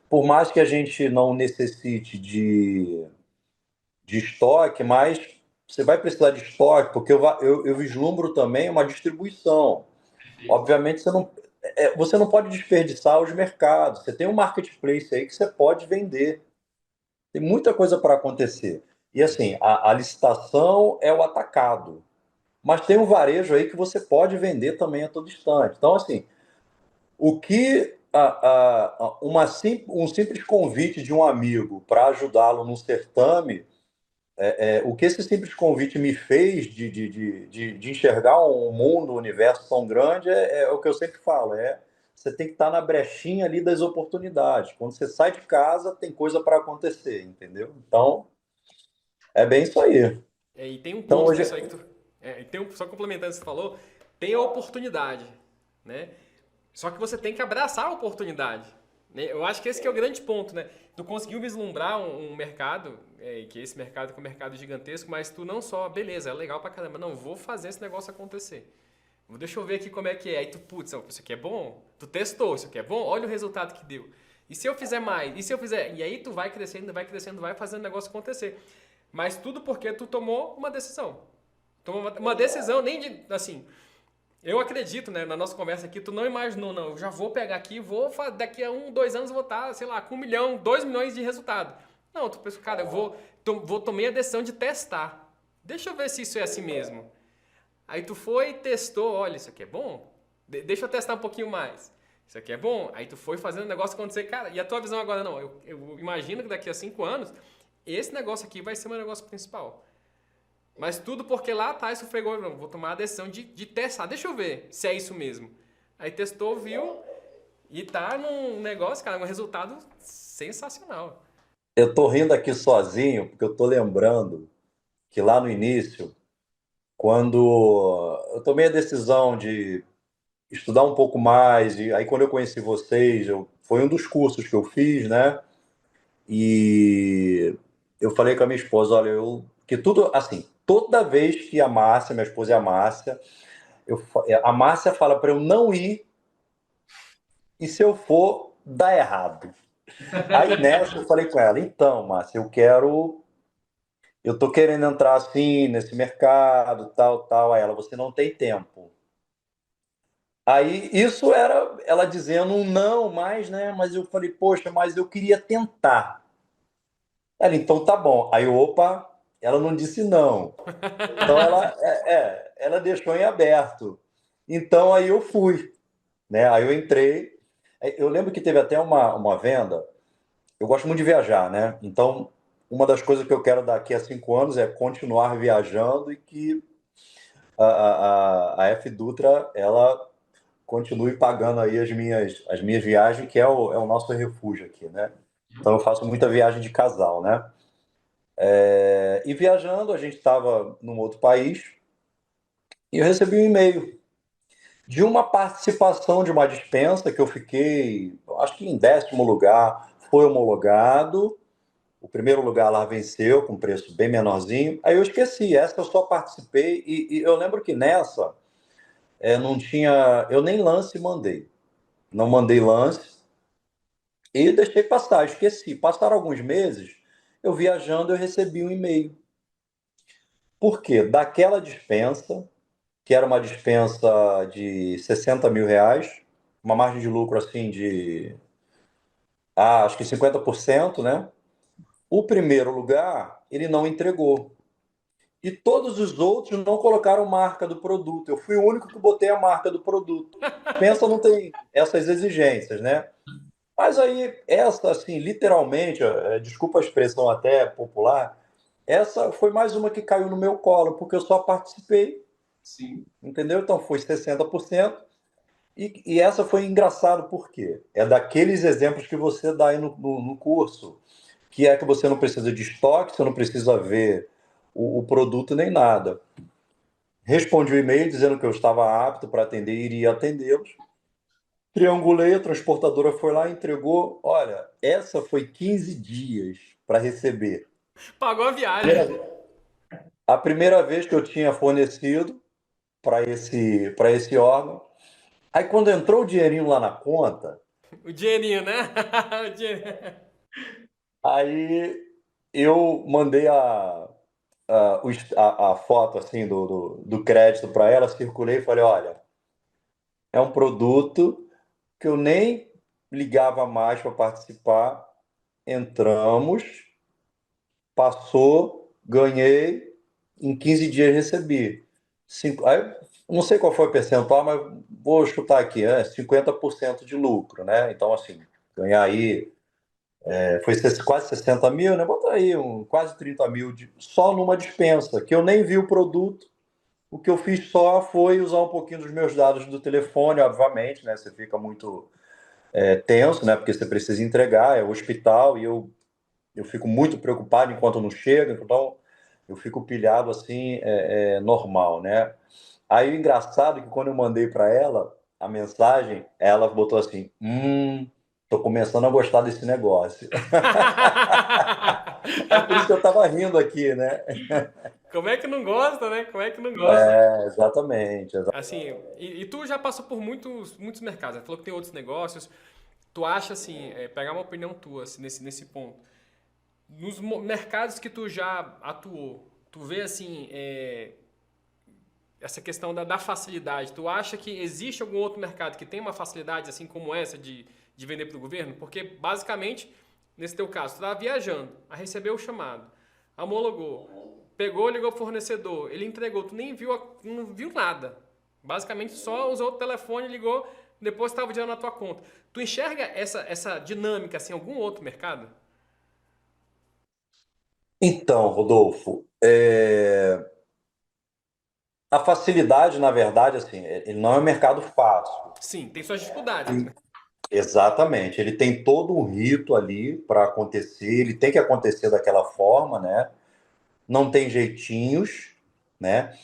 [SPEAKER 2] Por mais que a gente não necessite de estoque, mas você vai precisar de estoque, porque eu vislumbro também uma distribuição.
[SPEAKER 1] Perfeito.
[SPEAKER 2] Obviamente, você não pode desperdiçar os mercados. Você tem um marketplace aí que você pode vender. Tem muita coisa para acontecer. E assim, a licitação é o atacado. Mas tem um varejo aí que você pode vender também a todo instante. Então, assim, o que um simples convite de um amigo para ajudá-lo num certame, o que esse simples convite me fez de enxergar um mundo, um universo tão grande, é o que eu sempre falo, você tem que estar na brechinha ali das oportunidades. Quando você sai de casa, tem coisa para acontecer, entendeu? Então, é bem isso aí.
[SPEAKER 1] E tem um
[SPEAKER 2] Então,
[SPEAKER 1] ponto
[SPEAKER 2] hoje,
[SPEAKER 1] nisso aí que tu. Só complementando o que você falou, tem a oportunidade, né? Só que você tem que abraçar a oportunidade, né? Eu acho que esse que é o grande ponto, né? Tu conseguiu vislumbrar um mercado, que esse mercado é um mercado gigantesco, mas tu não só, beleza, é legal pra caramba, não, vou fazer esse negócio acontecer. Deixa eu ver aqui como é que é. Aí tu, putz, isso aqui é bom? Tu testou, isso aqui é bom? Olha o resultado que deu. E se eu fizer mais? E se eu fizer? E aí tu vai crescendo, vai fazendo o negócio acontecer. Mas tudo porque tu tomou uma decisão. Tomou uma decisão nem de, assim, eu acredito, né, na nossa conversa aqui, tu não imaginou, não, eu já vou pegar aqui, daqui a 1, 2 anos eu vou estar, sei lá, com 1 milhão, 2 milhões de resultado. Não, tu pensou, cara, tomei a decisão de testar. Deixa eu ver se isso é assim mesmo. Aí tu foi e testou, olha, isso aqui é bom? Deixa eu testar um pouquinho mais. Isso aqui é bom? Aí tu foi fazendo o negócio acontecer, cara, e a tua visão agora, não, eu imagino que daqui a 5 anos, esse negócio aqui vai ser o meu negócio principal. Mas tudo porque lá atrás tu pegou, não, vou tomar a decisão de testar, deixa eu ver se é isso mesmo. Aí testou, viu, e tá num negócio, cara, um resultado sensacional.
[SPEAKER 2] eu tô rindo aqui sozinho, porque eu tô lembrando que lá no início, quando eu tomei a decisão de estudar um pouco mais, e aí quando eu conheci vocês, foi um dos cursos que eu fiz, né? E eu falei com a minha esposa, olha, que tudo, assim, toda vez que a Márcia, minha esposa é a Márcia, a Márcia fala para eu não ir, e se eu for, dá errado. Aí nessa eu falei com ela, então, Márcia, eu tô querendo entrar assim nesse mercado, tal, tal. Aí ela, você não tem tempo. Aí isso era ela dizendo um não mais, né? Mas eu falei, poxa, mas eu queria tentar. Ela, então tá bom. Aí, opa, ela não disse não. Então ela deixou em aberto. Então aí eu fui, né? Aí eu entrei. Eu lembro que teve até uma venda. Eu gosto muito de viajar, né? Então, uma das coisas que eu quero daqui a 5 anos é continuar viajando e que a F Dutra ela continue pagando aí as minhas viagens, que é o nosso refúgio aqui, né? Então eu faço muita viagem de casal, né? E viajando, a gente estava num outro país e eu recebi um e-mail de uma participação de uma dispensa que eu fiquei, acho que em 10º lugar, foi homologado. O primeiro lugar lá venceu com preço bem menorzinho. Aí eu esqueci, essa eu só participei e eu lembro que nessa não tinha, eu nem lance mandei. Não mandei lance e deixei passar, esqueci. Passaram alguns meses, eu viajando, eu recebi um e-mail. Por quê? Daquela dispensa, que era uma dispensa de 60 mil reais, uma margem de lucro assim de, acho que 50%, né? O primeiro lugar, ele não entregou. E todos os outros não colocaram marca do produto. Eu fui o único que botei a marca do produto. Pensa, não tem essas exigências, né? Mas aí, essa, assim, literalmente, desculpa a expressão até popular, essa foi mais uma que caiu no meu colo, porque eu só participei,
[SPEAKER 1] Sim.
[SPEAKER 2] entendeu? Então foi 60%. E essa foi engraçado por quê? É daqueles exemplos que você dá aí no curso, que é que você não precisa de estoque, você não precisa ver o produto nem nada. Respondi o e-mail dizendo que eu estava apto para atender e iria atendê-los. Triangulei, a transportadora foi lá e entregou. Olha, essa foi 15 dias para receber.
[SPEAKER 1] Pagou a viagem.
[SPEAKER 2] Primeira- A primeira vez que eu tinha fornecido para esse órgão. Aí quando entrou o dinheirinho lá na conta,
[SPEAKER 1] O dinheirinho, né? O dinheirinho.
[SPEAKER 2] aí eu mandei a foto assim do crédito para ela, circulei e falei, olha, é um produto que eu nem ligava mais para participar, entramos, passou, ganhei, em 15 dias recebi. Aí, não sei qual foi o percentual, mas vou chutar aqui, 50% de lucro, né? Então, assim, ganhar aí, foi quase 60 mil, né? Bota aí, quase 30 mil só numa dispensa, que eu nem vi o produto. O que eu fiz só foi usar um pouquinho dos meus dados do telefone, obviamente, né? Você fica muito tenso, né? Porque você precisa entregar, é o hospital, e eu fico muito preocupado enquanto não chega, então eu fico pilhado assim, normal, né? Aí o engraçado é que quando eu mandei para ela a mensagem, ela botou assim: tô começando a gostar desse negócio. É por isso que eu tava rindo aqui, né?
[SPEAKER 1] Como é que não gosta, né? Como é que não gosta?
[SPEAKER 2] Exatamente.
[SPEAKER 1] Assim, e tu já passou por muitos mercados, né? Falou que tem outros negócios. Tu acha, assim, pegar uma opinião tua assim, nesse ponto. Nos mercados que tu já atuou, tu vê, assim, essa questão da facilidade. Tu acha que existe algum outro mercado que tem uma facilidade, assim como essa, de vender para o governo? Porque, basicamente, nesse teu caso, tu estava viajando, aí recebeu o chamado, homologou, pegou, ligou pro fornecedor, ele entregou, tu nem viu, não viu nada. Basicamente só usou o telefone, ligou, depois estava o dinheiro na tua conta. Tu enxerga essa dinâmica assim, em algum outro mercado?
[SPEAKER 2] Então, Rodolfo, a facilidade, na verdade, assim, ele não é um mercado fácil.
[SPEAKER 1] Sim, tem suas dificuldades, né?
[SPEAKER 2] Exatamente, ele tem todo um rito ali para acontecer, ele tem que acontecer daquela forma, né? Não tem jeitinhos, né?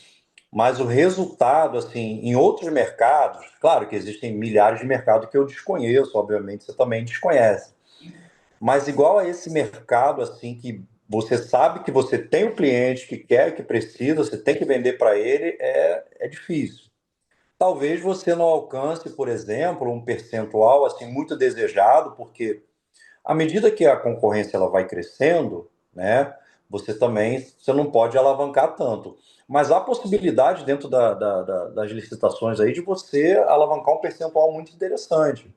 [SPEAKER 2] Mas o resultado, assim, em outros mercados, claro que existem milhares de mercados que eu desconheço, obviamente você também desconhece, mas igual a esse mercado, assim, que você sabe que você tem o cliente que quer, que precisa, você tem que vender para ele, é difícil. Talvez você não alcance, por exemplo, um percentual assim muito desejado, porque à medida que a concorrência ela vai crescendo, né, você não pode alavancar tanto. Mas há possibilidade dentro das licitações aí de você alavancar um percentual muito interessante.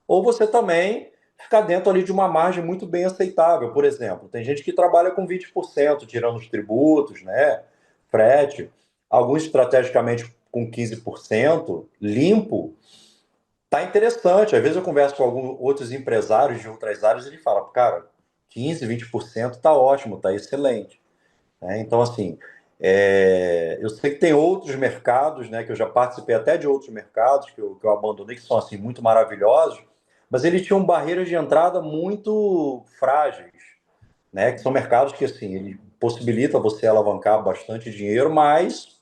[SPEAKER 2] Ou você também ficar dentro ali de uma margem muito bem aceitável. Por exemplo, tem gente que trabalha com 20%, tirando os tributos, né, frete, alguns estrategicamente com 15% limpo. Tá interessante. Às vezes eu converso com alguns outros empresários de outras áreas e ele fala, cara, 15, 20% tá ótimo, tá excelente. Né? Então, assim, eu sei que tem outros mercados, né, que eu já participei até de outros mercados que eu abandonei, que são, assim, muito maravilhosos, mas eles tinham barreiras de entrada muito frágeis, né, que são mercados que, assim, ele possibilita você alavancar bastante dinheiro, mas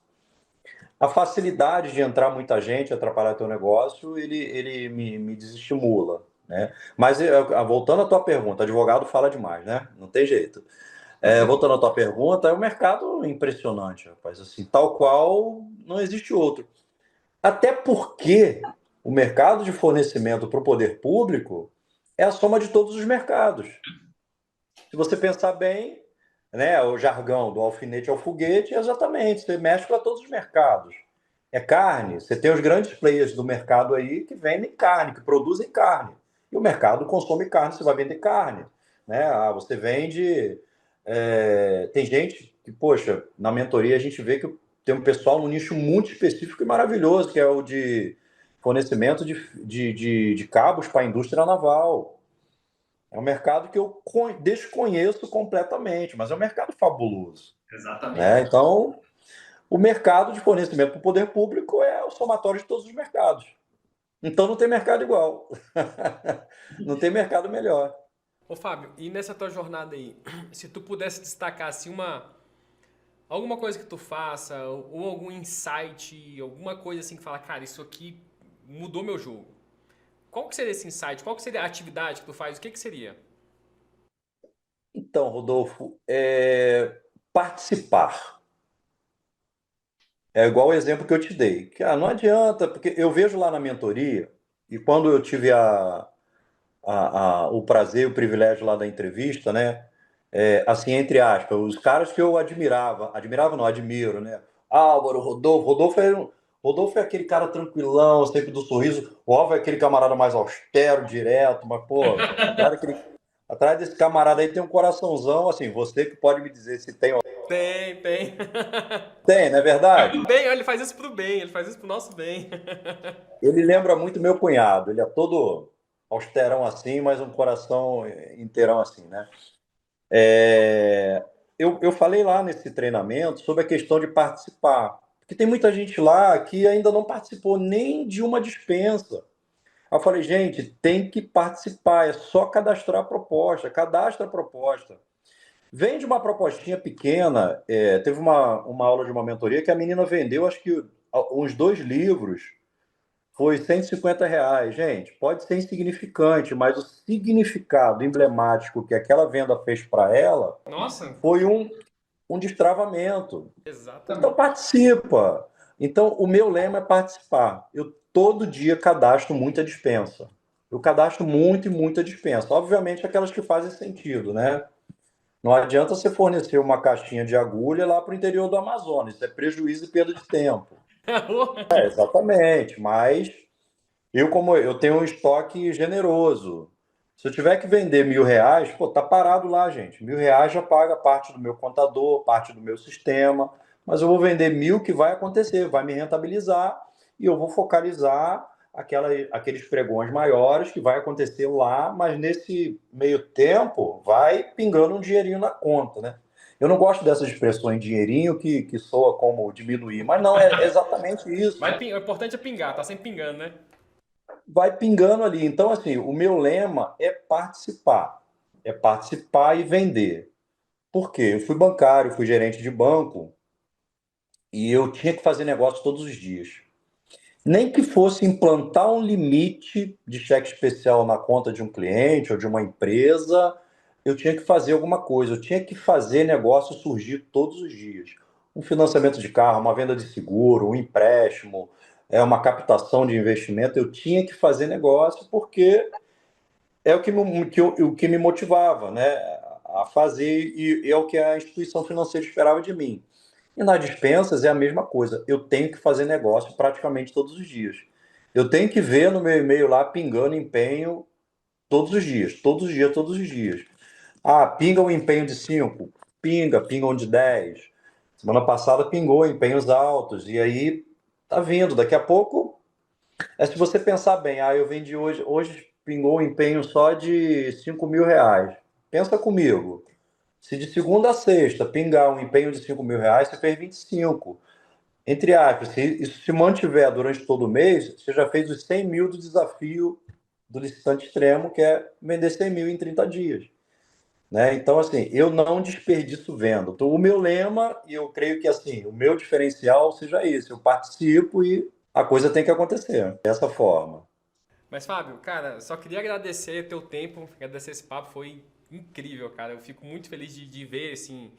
[SPEAKER 2] a facilidade de entrar muita gente, atrapalhar teu negócio, ele me desestimula, né? Mas voltando à tua pergunta, advogado fala demais, né? Não tem jeito. Voltando à tua pergunta, é um mercado impressionante, rapaz. Assim, tal qual não existe outro. Até porque o mercado de fornecimento para o poder público é a soma de todos os mercados. Se você pensar bem, né, o jargão do alfinete ao foguete, exatamente, você mexe para todos os mercados. É carne, você tem os grandes players do mercado aí que vendem carne, que produzem carne. E o mercado consome carne, você vai vender carne. Né? Você vende. Tem gente que, poxa, na mentoria a gente vê que tem um pessoal no nicho muito específico e maravilhoso, que é o de fornecimento de cabos para a indústria naval. É um mercado que eu desconheço completamente, mas é um mercado fabuloso.
[SPEAKER 1] Exatamente.
[SPEAKER 2] Né? Então, o mercado de fornecimento para o poder público é o somatório de todos os mercados. Então não tem mercado igual. Não tem mercado melhor.
[SPEAKER 1] Ô Fábio, e nessa tua jornada aí, se tu pudesse destacar assim alguma coisa que tu faça, ou algum insight, alguma coisa assim que fala, cara, isso aqui mudou meu jogo. Qual que seria esse insight? Qual que seria a atividade que tu faz? O que que seria?
[SPEAKER 2] Então, Rodolfo, participar. É igual o exemplo que eu te dei. Que, não adianta, porque eu vejo lá na mentoria, e quando eu tive o prazer, o privilégio lá da entrevista, né? Assim, entre aspas, os caras que eu admirava não, admiro, né? Álvaro, Rodolfo é aquele cara tranquilão, sempre do sorriso. O Álvaro é aquele camarada mais austero, direto, mas, pô, atrás desse camarada aí tem um coraçãozão, assim, você que pode me dizer se tem ou
[SPEAKER 1] Tem, tem.
[SPEAKER 2] tem, não é verdade?
[SPEAKER 1] Bem, ele faz isso pro bem, ele faz isso pro nosso bem.
[SPEAKER 2] Ele lembra muito meu cunhado, ele é todo austerão assim, mas um coração inteirão assim, né? É, eu falei lá nesse treinamento sobre a questão de participar, porque tem muita gente lá que ainda não participou nem de uma dispensa. Aí eu falei, gente, tem que participar, é só cadastrar a proposta, cadastra a proposta. Vende uma propostinha pequena. Teve uma aula de uma mentoria que a menina vendeu, acho que uns 2 livros, foi R$ 150. Gente, pode ser insignificante, mas o significado emblemático que aquela venda fez para ela
[SPEAKER 1] Nossa,
[SPEAKER 2] foi um destravamento. Então
[SPEAKER 1] exatamente.
[SPEAKER 2] participa. Então o meu lema é participar. Eu todo dia cadastro muita dispensa. Eu cadastro muito e muita dispensa. Obviamente aquelas que fazem sentido, né? Não adianta você fornecer uma caixinha de agulha lá para o interior do Amazonas. Isso é prejuízo e perda de tempo. Exatamente. Mas como eu tenho um estoque generoso. Se eu tiver que vender R$ 1.000, pô, tá parado lá, gente. R$ 1.000 já paga parte do meu contador, parte do meu sistema. Mas eu vou vender 1.000 que vai acontecer, vai me rentabilizar e eu vou focalizar aqueles pregões maiores que vai acontecer lá, mas nesse meio tempo vai pingando um dinheirinho na conta, né? Eu não gosto dessas expressões dinheirinho que soa como diminuir, mas não, é exatamente isso.
[SPEAKER 1] O importante é pingar, tá sempre pingando, né?
[SPEAKER 2] Vai pingando ali. Então, assim, o meu lema é participar. É participar e vender. Por quê? Eu fui bancário, fui gerente de banco e eu tinha que fazer negócio todos os dias. Nem que fosse implantar um limite de cheque especial na conta de um cliente ou de uma empresa, eu tinha que fazer alguma coisa. Eu tinha que fazer negócio surgir todos os dias. Um financiamento de carro, uma venda de seguro, um empréstimo, uma captação de investimento. Eu tinha que fazer negócio porque é o que me motivava, né, a fazer e é o que a instituição financeira esperava de mim. E nas dispensas é a mesma coisa. Eu tenho que fazer negócio praticamente todos os dias. Eu tenho que ver no meu e-mail lá pingando empenho todos os dias, todos os dias, todos os dias. Pinga um empenho de 5, pinga um de 10. Semana passada pingou empenhos altos e aí tá vindo. Daqui a pouco se você pensar bem, eu vendi hoje pingou um empenho só de R$ 5.000. Pensa comigo. Se de segunda a sexta pingar um empenho de R$ 5.000, você fez 25. Entre aspas, se isso se mantiver durante todo o mês, você já fez os 100 mil do desafio do licitante extremo, que é vender 100 mil em 30 dias. Né? Então, assim, eu não desperdiço venda. Então, o meu lema, e eu creio que assim, o meu diferencial seja esse: eu participo e a coisa tem que acontecer dessa forma.
[SPEAKER 1] Mas, Fábio, cara, só queria agradecer teu tempo, agradecer esse papo, foi incrível, cara. Eu fico muito feliz de ver, assim,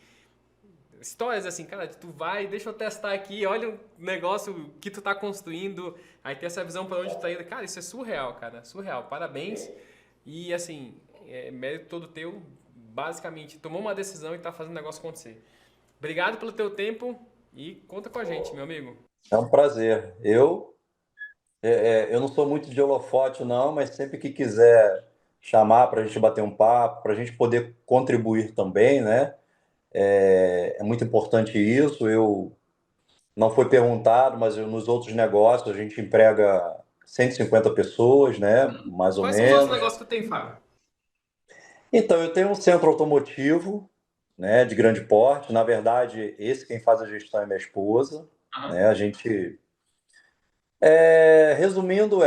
[SPEAKER 1] histórias assim, cara, tu vai, deixa eu testar aqui, olha o negócio que tu tá construindo, aí tem essa visão para onde tu tá indo. Cara, isso é surreal, cara, surreal. Parabéns. E, assim, mérito todo teu, basicamente, tomou uma decisão e tá fazendo o negócio acontecer. Obrigado pelo teu tempo e conta com a gente, meu amigo.
[SPEAKER 2] É um prazer. Eu não sou muito de holofote, não, mas sempre que quiser chamar para a gente bater um papo, para a gente poder contribuir também, né? É muito importante isso. Eu não foi perguntado, mas nos outros negócios a gente emprega 150 pessoas, né? Mais ou
[SPEAKER 1] Quais são os outros
[SPEAKER 2] menos.
[SPEAKER 1] negócios que tu tem, Fábio?
[SPEAKER 2] Então, eu tenho um centro automotivo, né, de grande porte. Na verdade, esse quem faz a gestão é minha esposa, né? A gente Resumindo,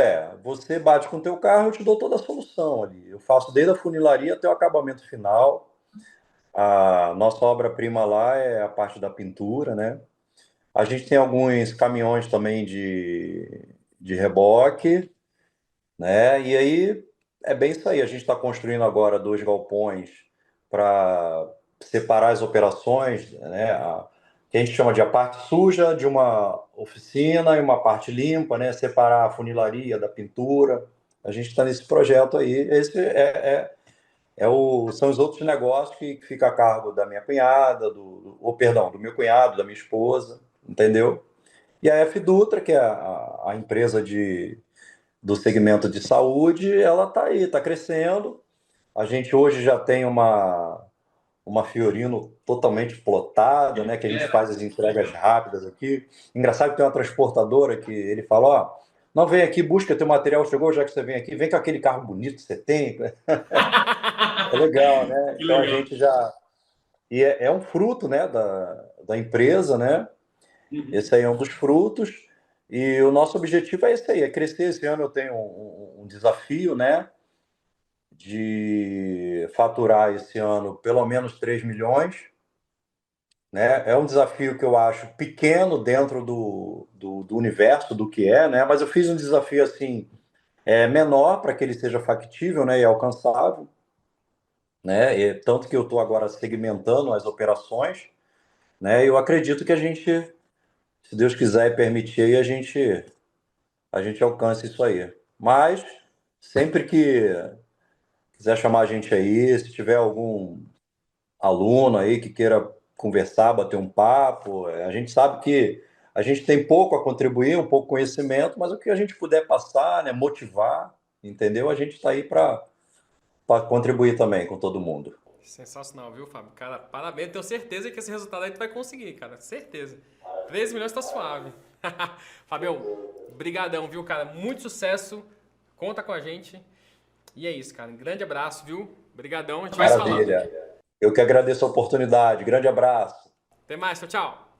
[SPEAKER 2] você bate com o teu carro, eu te dou toda a solução ali. Eu faço desde a funilaria até o acabamento final. A nossa obra-prima lá é a parte da pintura, né? A gente tem alguns caminhões também de reboque, né? E aí é bem isso aí. A gente está construindo agora dois galpões para separar as operações, né? Que a gente chama de a parte suja de uma oficina e uma parte limpa, né? Separar a funilaria da pintura. A gente está nesse projeto aí. Esse são os outros negócios que fica a cargo da minha cunhada, perdão, do meu cunhado, da minha esposa, entendeu? E a F Dutra, que é a empresa do segmento de saúde, ela está aí, está crescendo. A gente hoje já tem uma Fiorino totalmente plotada, né? Que a gente faz as entregas rápidas aqui. Engraçado que tem uma transportadora que ele fala, ó, não vem aqui, busca teu material, chegou, já que você vem aqui, vem com aquele carro bonito que você tem. É legal, né?
[SPEAKER 1] Que
[SPEAKER 2] Então a
[SPEAKER 1] legal.
[SPEAKER 2] gente já... E é um fruto, né, da empresa, né? Esse aí é um dos frutos. E o nosso objetivo é esse aí, é crescer. Esse ano eu tenho um desafio, né? De faturar esse ano pelo menos 3 milhões, né? É um desafio que eu acho pequeno dentro do universo do que é, né? Mas eu fiz um desafio assim, menor para que ele seja factível, né? E alcançável, né? Tanto que eu estou agora segmentando as operações, né? E eu acredito que a gente, se Deus quiser e permitir, aí a gente alcança isso aí. Mas sempre que quiser chamar a gente aí, se tiver algum aluno aí que queira conversar, bater um papo. A gente sabe que a gente tem pouco a contribuir, um pouco conhecimento, mas o que a gente puder passar, né, motivar, entendeu? A gente está aí para contribuir também com todo mundo.
[SPEAKER 1] Sensacional, viu, Fábio? Cara, parabéns. Tenho certeza que esse resultado aí tu vai conseguir, cara. Certeza. 13 milhões tá suave. Fabião, brigadão, viu, cara? Muito sucesso. Conta com a gente. E é isso, cara. Um grande abraço, viu? Brigadão. A gente vai se falando.
[SPEAKER 2] Maravilha. Eu que agradeço a oportunidade. Grande abraço.
[SPEAKER 1] Até mais. Tchau, tchau.